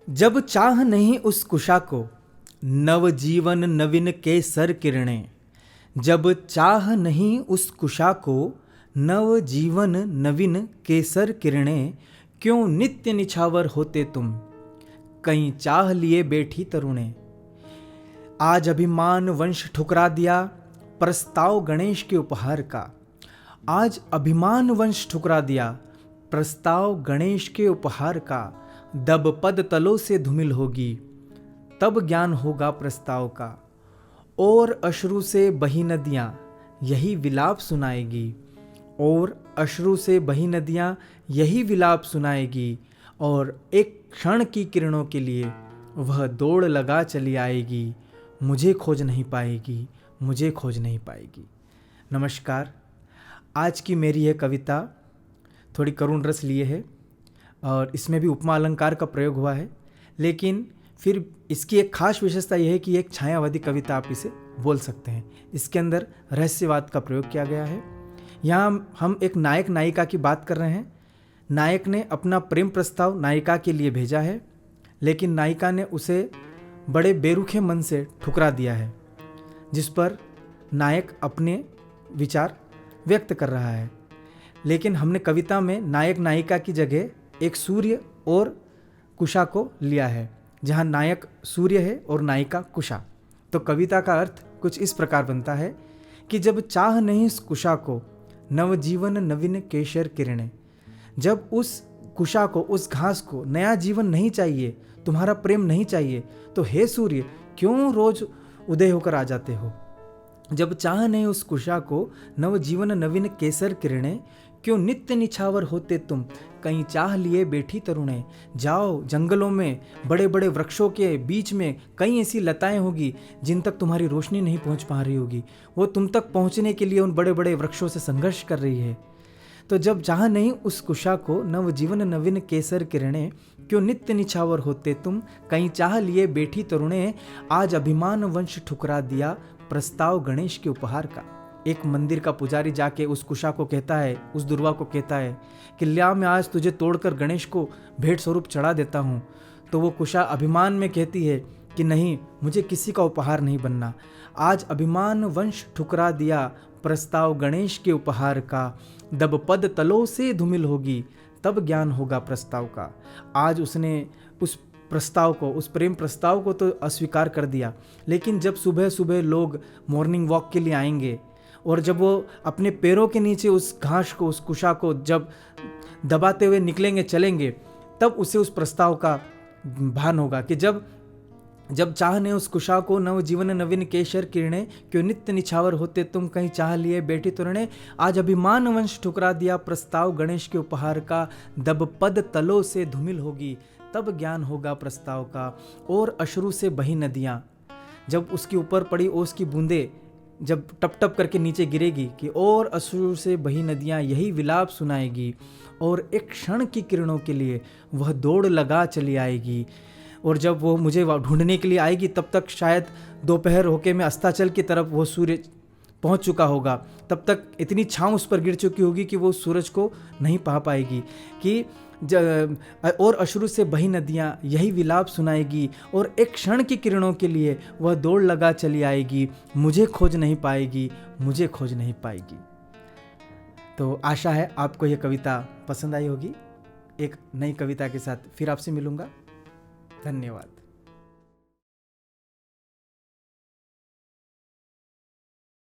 जब चाह नहीं उस कुशा को, नव जीवन नवीन के सर किरणें। जब चाह नहीं उस कुशा को, नव जीवन नवीन केसर किरणें। क्यों नित्य निछावर होते तुम, कहीं चाह लिए बैठी तरुणे। आज अभिमान वंश ठुकरा दिया, प्रस्ताव गणेश के उपहार का। आज अभिमान वंश ठुकरा दिया, प्रस्ताव गणेश के उपहार का। दब पद तलों से धूमिल होगी, तब ज्ञान होगा प्रस्ताव का। और अश्रु से बही नदियाँ यही विलाप सुनाएगी। और अश्रु से बही नदियाँ यही विलाप सुनाएगी। और एक क्षण की किरणों के लिए वह दौड़ लगा चली आएगी। मुझे खोज नहीं पाएगी, मुझे खोज नहीं पाएगी। नमस्कार। आज की मेरी यह कविता थोड़ी करुण रस लिए है और इसमें भी उपमा अलंकार का प्रयोग हुआ है, लेकिन फिर इसकी एक खास विशेषता यह है कि एक छायावादी कविता आप इसे बोल सकते हैं। इसके अंदर रहस्यवाद का प्रयोग किया गया है। यहाँ हम एक नायक नायिका की बात कर रहे हैं। नायक ने अपना प्रेम प्रस्ताव नायिका के लिए भेजा है, लेकिन नायिका ने उसे बड़े बेरुखे मन से ठुकरा दिया है, जिस पर नायक अपने विचार व्यक्त कर रहा है। लेकिन हमने कविता में नायक नायिका की जगह एक सूर्य और कुशा को लिया है, जहाँ नायक सूर्य है और नायिका कुशा। तो कविता का अर्थ कुछ इस प्रकार बनता है कि जब चाह नहीं उस कुशा को, नवजीवन नवीन केशर किरणें। जब उस कुशा को, उस घास को नया जीवन नहीं चाहिए, तुम्हारा प्रेम नहीं चाहिए, तो हे सूर्य क्यों रोज उदय होकर आ जाते हो। जब चाह नहीं उस कुशा को, नवजीवन नवीन केसर किरणें। क्यों नित्य निछावर होते तुम, कहीं चाह लिए बैठी तरुणे। जाओ जंगलों में, बड़े बड़े वृक्षों के बीच में कई ऐसी लताएं होगी जिन तक तुम्हारी रोशनी नहीं पहुंच पा रही होगी। वो तुम तक पहुंचने के लिए उन बड़े बड़े वृक्षों से संघर्ष कर रही है। तो जब चाह नहीं उस कुशा को, नवजीवन नवीन केसर किरणें। क्यों नित्य निछावर होते तुम, कहीं चाह लिए बैठी तरुणे। आज अभिमान वंश ठुकरा दिया, प्रस्ताव गणेश के उपहार का। एक मंदिर का पुजारी जाके उस कुशा को कहता है, उस दुर्वा को कहता है कि लिया मैं आज तुझे तोड़कर गणेश को भेंट स्वरूप चढ़ा देता हूँ। तो वो कुशा अभिमान में कहती है कि नहीं, मुझे किसी का उपहार नहीं बनना। आज अभिमान वंश ठुकरा दिया, प्रस्ताव गणेश के उपहार का। दब पद तलों से धूमिल होगी, तब ज्ञान होगा प्रस्ताव का। आज उसने उस प्रस्ताव को, उस प्रेम प्रस्ताव को तो अस्वीकार कर दिया, लेकिन जब सुबह सुबह लोग मॉर्निंग वॉक के लिए आएंगे और जब वो अपने पैरों के नीचे उस घास को, उस कुशा को जब दबाते हुए निकलेंगे, चलेंगे, तब उसे उस प्रस्ताव का भान होगा कि जब चाह ने उस कुशा को, नवजीवन नवीन केशर किरणें। क्यों नित्य निछावर होते तुम, कहीं चाह लिए बैठी तरुणे। आज अभिमान वंश ठुकरा दिया, प्रस्ताव गणेश के उपहार का। दब पद तलों से धूमिल होगी, तब ज्ञान होगा प्रस्ताव का। और अश्रु से बही नदियाँ, जब उसके ऊपर पड़ी ओस की बूंदे जब टप टप करके नीचे गिरेगी कि और अश्रु से बही नदियाँ यही विलाप सुनाएगी। और एक क्षण की किरणों के लिए वह दौड़ लगा चली आएगी। और जब वो मुझे ढूंढने के लिए आएगी, तब तक शायद दोपहर होके मैं अस्ताचल की तरफ वो सूर्य पहुंच चुका होगा। तब तक इतनी छाँव उस पर गिर चुकी होगी कि वो सूरज को नहीं पा पाएगी। कि और अश्रु से बही नदियाँ यही विलाप सुनाएगी। और एक क्षण की किरणों के लिए वह दौड़ लगा चली आएगी। मुझे खोज नहीं पाएगी, मुझे खोज नहीं पाएगी। तो आशा है आपको यह कविता पसंद आई होगी। एक नई कविता के साथ फिर आपसे मिलूंगा। धन्यवाद।